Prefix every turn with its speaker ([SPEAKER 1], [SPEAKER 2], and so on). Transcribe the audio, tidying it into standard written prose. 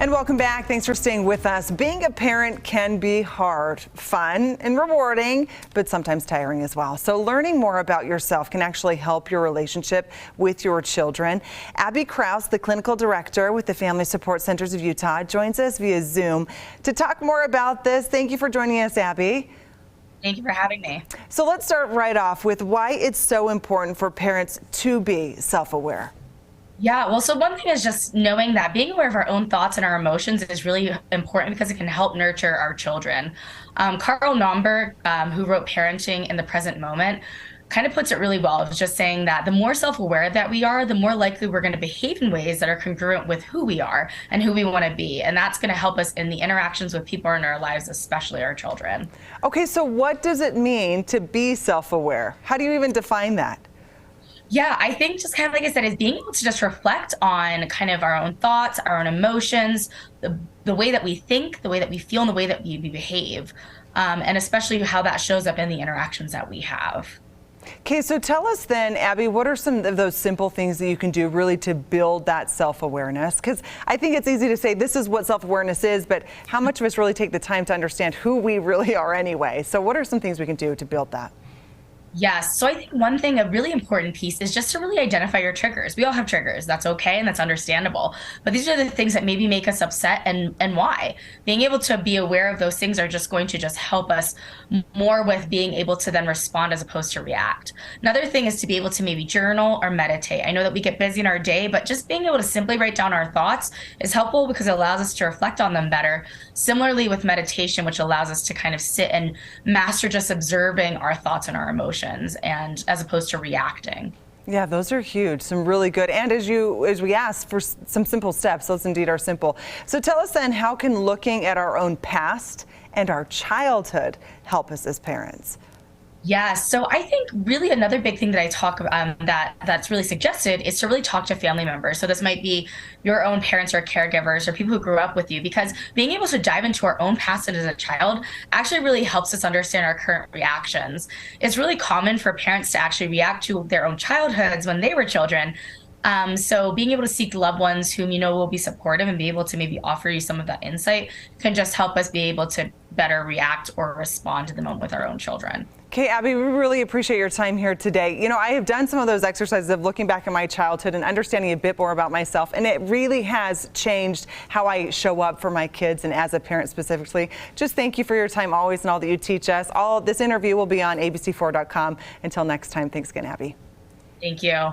[SPEAKER 1] And welcome back. Thanks for staying with us. Being a parent can be hard, fun, and rewarding, but sometimes tiring as well. So learning more about yourself can actually help your relationship with your children. Abby Kraus, the clinical director with the Family Support Centers of Utah, joins us via Zoom to talk more about this. Thank you for joining us, Abby.
[SPEAKER 2] Thank you for having me.
[SPEAKER 1] So let's start right off with why it's so important for parents to be self-aware.
[SPEAKER 2] Yeah, well, so one thing is just knowing that being aware of our own thoughts and our emotions is really important because it can help nurture our children. Carl Naumburg, who wrote Parenting in the Present Moment, kind of puts it really well. It's just saying that the more self-aware that we are, the more likely we're going to behave in ways that are congruent with who we are and who we want to be. And that's going to help us in the interactions with people in our lives, especially our children.
[SPEAKER 1] Okay, so what does it mean to be self-aware? How do you even define that?
[SPEAKER 2] Yeah, I think just kind of like I said, is being able to just reflect on kind of our own thoughts, our own emotions, the way that we think, the way that we feel, and the way that we behave, and especially how that shows up in the interactions that we have.
[SPEAKER 1] Okay, so tell us then, Abby, what are some of those simple things that you can do really to build that self-awareness? Because I think it's easy to say this is what self-awareness is, but how much of us really take the time to understand who we really are anyway? So what are some things we can do to build that?
[SPEAKER 2] Yes. So I think one thing, a really important piece is just to really identify your triggers. We all have triggers. That's okay. And that's understandable. But these are the things that maybe make us upset and why. Being able to be aware of those things are just going to just help us more with being able to then respond as opposed to react. Another thing is to be able to maybe journal or meditate. I know that we get busy in our day, but just being able to simply write down our thoughts is helpful because it allows us to reflect on them better. Similarly with meditation, which allows us to kind of sit and master just observing our thoughts and our emotions, and as opposed to reacting.
[SPEAKER 1] Yeah, those are huge. Some really good. And as we asked for some simple steps, those indeed are simple. So tell us then, how can looking at our own past and our childhood help us as parents?
[SPEAKER 2] Yeah, so I think really another big thing that I talk about that's really suggested is to really talk to family members. So this might be your own parents or caregivers or people who grew up with you, because being able to dive into our own past as a child actually really helps us understand our current reactions. It's really common for parents to actually react to their own childhoods when they were children. So being able to seek loved ones whom you know will be supportive and be able to maybe offer you some of that insight can just help us be able to better react or respond to the moment with our own children.
[SPEAKER 1] Okay, Abby, we really appreciate your time here today. You know, I have done some of those exercises of looking back at my childhood and understanding a bit more about myself, and it really has changed how I show up for my kids and as a parent specifically. Just thank you for your time always and all that you teach us. All this interview will be on abc4.com. Until next time, thanks again, Abby.
[SPEAKER 2] Thank you.